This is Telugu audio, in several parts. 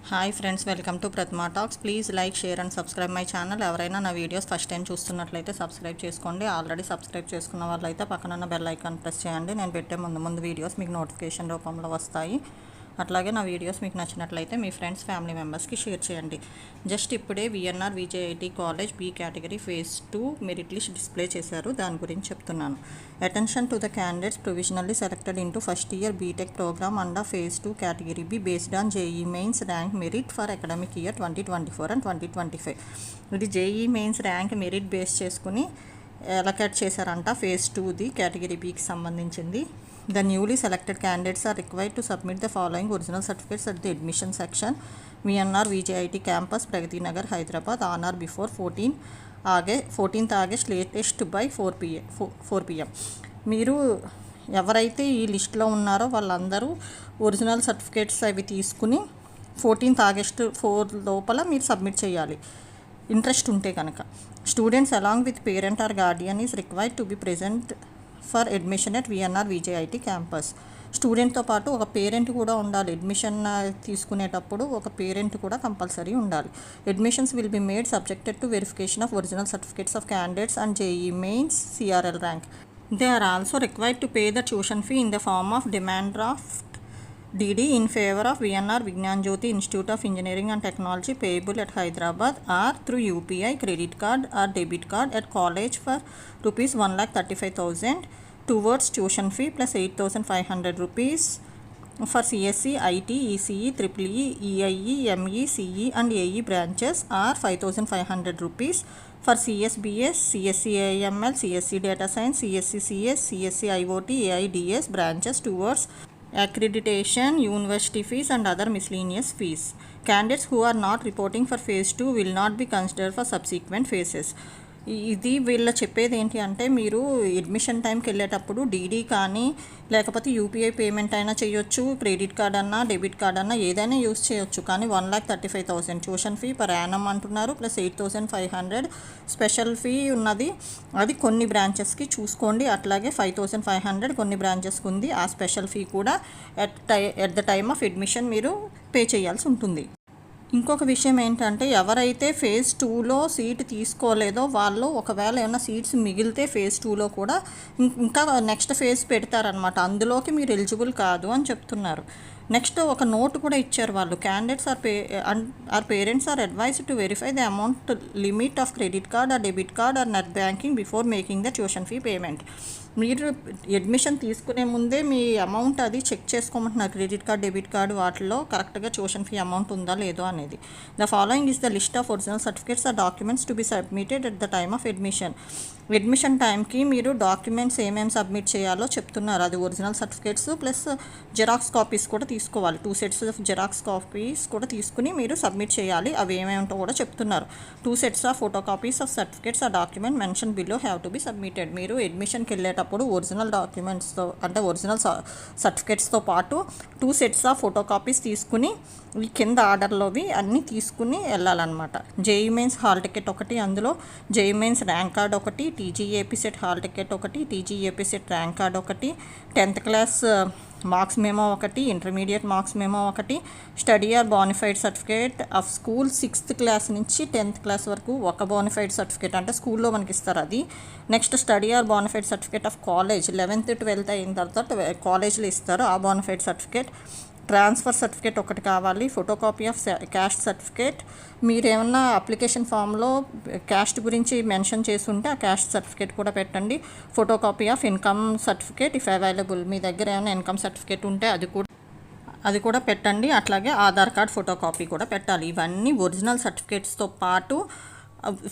Hi friends, welcome to Pratima talks. Please like, share and subscribe my channel. ఎవరైనా నా వీడియోస్ ఫస్ట్ టైం చూస్తున్నట్లయితే సబ్స్క్రైబ్ చేసుకోండి. ఆల్రెడీ సబ్స్క్రైబ్ చేసుకున్న వాళ్ళైతే పక్కన బెల్ ఐకాన్ ప్రెస్ చేయండి. నేను పెట్టే ముందు వీడియోస్ మీకు నోటిఫికేషన్ రూపంలో వస్తాయి. అట్లాగే నా వీడియోస్ మీకు నచ్చినట్లయితే మీ ఫ్రెండ్స్, ఫ్యామిలీ మెంబర్స్కి షేర్ చేయండి. జస్ట్ ఇప్పుడే VNR VJIT college B category phase 2 merit list display చేశారు. దాని గురించి చెప్తున్నాను. Attention to the candidates provisionally selected into first year BTech program under phase 2 category B based on JEE Mains rank merit for academic year 2024 and 2025. ఇది JEE Mains rank merit base చేసుకుని అలొకేట్ చేశారంట. ఫేజ్ 2ది కేటగిరీ బికి సంబంధించింది. The newly selected candidates are required to submit the following original certificates at the admission section, VNR VJIT campus, Pragati Nagar, Hyderabad, on or before 14th August, latest by 4 p.m. మీరు ఎవరైతే ఈ లిస్ట్లో ఉన్నారో వాళ్ళందరూ ఒరిజినల్ సర్టిఫికేట్స్ అవి తీసుకుని 14th August 4 లోపల మీరు సబ్మిట్ చేయాలి, ఇంట్రెస్ట్ ఉంటే కనుక. Students along with parent or guardian is required to be present for admission at VNR VJIT campus. స్టూడెంట్తో పాటు ఒక పేరెంట్ కూడా ఉండాలి. అడ్మిషన్ తీసుకునేటప్పుడు ఒక పేరెంట్ కూడా కంపల్సరీ ఉండాలి. Admissions will be made subjected to verification of original certificates of candidates and JEE mains CRL rank. They are also required to pay the tuition fee in the form of demand draft DD in favor of VNR Vignan Jyoti Institute of Engineering and Technology payable at Hyderabad or through UPI credit card or debit card at college for rupees 1,35,000 towards tuition fee plus 8,500 rupees for CSE, IT, ECE, EEE, EIE, ME, CE and AE branches or 5,500 rupees for CSBS, CSE AML, CSE Data Science, CSE CS, CSE IoT, AIDS branches towards accreditation, university fees and other miscellaneous fees. Candidates who are not reporting for phase 2 will not be considered for subsequent phases. ఇది వీళ్ళ చెప్పేది ఏంటి అంటే, మీరు అడ్మిషన్ టైంకి వెళ్ళేటప్పుడు డీడీ కానీ లేకపోతే యూపీఐ పేమెంట్ అయినా చేయొచ్చు, క్రెడిట్ కార్డ్ అన్నా డెబిట్ కార్డ్ అన్నా ఏదైనా యూస్ చేయొచ్చు. కానీ 1,35,000 ట్యూషన్ ఫీ పర్ యానం అంటున్నారు, ప్లస్ 8,500 స్పెషల్ ఫీ ఉన్నది. అది కొన్ని బ్రాంచెస్కి చూసుకోండి. అట్లాగే 5,500 కొన్ని బ్రాంచెస్కి ఉంది. ఆ స్పెషల్ ఫీ కూడా at the time of admission మీరు పే చేయాల్సి ఉంటుంది. ఇంకొక విషయం ఏంటంటే, ఎవరైతే ఫేజ్ 2లో సీట్ తీసుకోలేదో వాళ్ళు ఒకవేళ ఏమైనా సీట్స్ మిగిలితే ఫేజ్ 2లో కూడా ఇంకా నెక్స్ట్ ఫేజ్ పెడతారనమాట. అందులోకి మీరు ఎలిజిబుల్ కాదు అని చెప్తున్నారు. నెక్స్ట్ ఒక నోట్ కూడా ఇచ్చారు వాళ్ళు. Candidates or parents are advised to verify the amount limit of credit card or debit card or net banking before making the tuition fee payment. మీరు అడ్మిషన్ తీసుకునే ముందే మీ అమౌంట్ అది చెక్ చేసుకోమంటున్నారు. క్రెడిట్ కార్డ్, డెబిట్ కార్డ్ వాటిలో కరెక్ట్గా ట్యూషన్ ఫీ అమౌంట్ ఉందా లేదో అనేది. The following is the list of original certificates or documents to be submitted at the time of admission. Admission టైంకి మీరు డాక్యుమెంట్స్ ఏమేమి సబ్మిట్ చేయాలో చెప్తున్నారు. అది original certificates plus xerox copies కూడా తీసుకోవాలి. 2 sets ఆఫ్ జెరాక్స్ కాపీస్ కూడా తీసుకుని మీరు సబ్మిట్ చేయాలి. అవి ఏమేమిటో కూడా చెప్తున్నారు. 2 sets of photo copies of certificates ఆ document mention below have to be submitted. మీరు అడ్మిషన్కి వెళ్ళేటప్పుడు ఒరిజినల్ డాక్యుమెంట్స్తో అంటే ఒరిజినల్ సర్టిఫికేట్స్తో పాటు 2 sets ఆఫ్ ఫోటో కాపీస్ తీసుకుని ఈ కింద ఆర్డర్లోవి అన్నీ తీసుకుని వెళ్ళాలన్నమాట. జేఈ మెయిన్స్ హాల్ టికెట్ ఒకటి, అందులో జేఈ మెయిన్స్ ర్యాంక్ కార్డ్ ఒకటి, టీజీఏపీ సెట్ హాల్ టికెట్ ఒకటి, టీజీఏపీ సెట్ ర్యాంక్ కార్డ్ ఒకటి, 10th క్లాస్ మార్క్స్ మెమో ఒకటి, ఇంటర్మీడియట్ మార్క్స్ మెమో ఒకటి, study or bonafide certificate of school 6th class నుంచి 10th క్లాస్ వరకు ఒక బోనిఫైడ్ సర్టిఫికేట్ అంటే స్కూల్లో మనకి ఇస్తారు అది. Next study or bonafide certificate of college 11th 12th అయిన తర్వాత కాలేజ్లో ఇస్తారు ఆ బోనిఫైడ్ సర్టిఫికేట్. ట్రాన్స్ఫర్ సర్టిఫికేట్ ఒకటి కావాలి. Photocopy of caste certificate. మీరు ఏమన్నా అప్లికేషన్ ఫామ్లో క్యాస్ట్ గురించి మెన్షన్ చేసి ఉంటే ఆ క్యాస్ట్ సర్టిఫికేట్ కూడా పెట్టండి. Photocopy of income certificate if available. మీ దగ్గర ఏమైనా ఇన్కమ్ సర్టిఫికేట్ ఉంటే అది కూడా పెట్టండి. అట్లాగే ఆధార్ కార్డ్ ఫోటోకాపీ కూడా పెట్టాలి. ఇవన్నీ ఒరిజినల్ సర్టిఫికేట్స్తో పాటు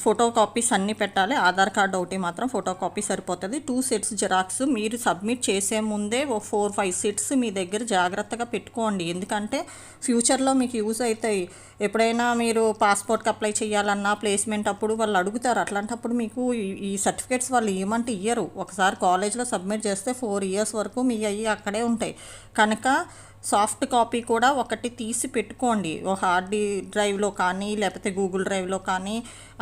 ఫోటో కాపీస్ అన్నీ పెట్టాలి. ఆధార్ కార్డ్ ఒకటి మాత్రం ఫోటో కాపీ సరిపోతుంది. 2 sets జిరాక్స్ మీరు సబ్మిట్ చేసే ముందే 4-5 sets మీ దగ్గర జాగ్రత్తగా పెట్టుకోండి. ఎందుకంటే ఫ్యూచర్లో మీకు యూజ్ అవుతాయి. ఎప్పుడైనా మీరు పాస్పోర్ట్కి అప్లై చేయాలన్నా ప్లేస్మెంట్ అప్పుడు వాళ్ళు అడుగుతారు. అట్లాంటప్పుడు మీకు ఈ సర్టిఫికేట్స్ వాళ్ళు ఏమంటే ఇయ్యరు. ఒకసారి కాలేజ్లో సబ్మిట్ చేస్తే 4 years వరకు మీ అయ్యి అక్కడే ఉంటాయి. కనుక సాఫ్ట్ కాపీ కూడా ఒకటి తీసి పెట్టుకోండి. ఒక హార్డ్ డ్రైవ్లో కానీ లేకపోతే గూగుల్ డ్రైవ్లో కానీ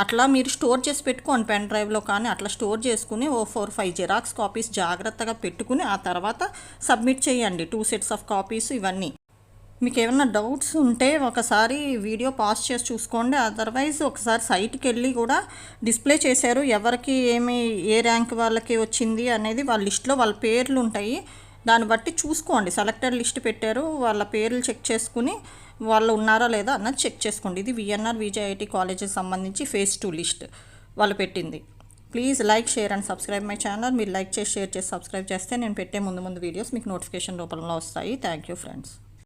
అట్లా మీరు స్టోర్ చేసి పెట్టుకోండి. పెన్ డ్రైవ్లో కానీ అట్లా స్టోర్ చేసుకుని 4-5 జిరాక్స్ కాపీస్ జాగ్రత్తగా పెట్టుకుని ఆ తర్వాత సబ్మిట్ చేయండి. 2 sets ఆఫ్ కాపీస్ ఇవన్నీ. మీకు ఏమైనా డౌట్స్ ఉంటే ఒకసారి వీడియో పాజ్ చేసి చూసుకోండి. అదర్వైజ్ ఒకసారి సైట్కి వెళ్ళి కూడా డిస్ప్లే చేశారు, ఎవరికి ఏ ర్యాంక్ వాళ్ళకి వచ్చింది అనేది వాళ్ళ లిస్ట్లో వాళ్ళ పేర్లు ఉంటాయి, దాన్ని బట్టి చూసుకోండి. సెలెక్టెడ్ లిస్ట్ పెట్టారు, వాళ్ళ పేర్లు చెక్ చేసుకుని వాళ్ళు ఉన్నారా లేదా అన్నది చెక్ చేసుకోండి. ఇది విఎన్ఆర్ విజేఐటీ కాలేజెస్ సంబంధించి ఫేజ్ 2 లిస్ట్ వాళ్ళు పెట్టింది. Please like, share and subscribe my channel. మీరు లైక్ చేసి, షేర్ చేసి, సబ్స్క్రైబ్ చేస్తే నేను పెట్టే ముందు వీడియోస్ మీకు నోటిఫికేషన్ రూపంలో వస్తాయి. Thank you friends.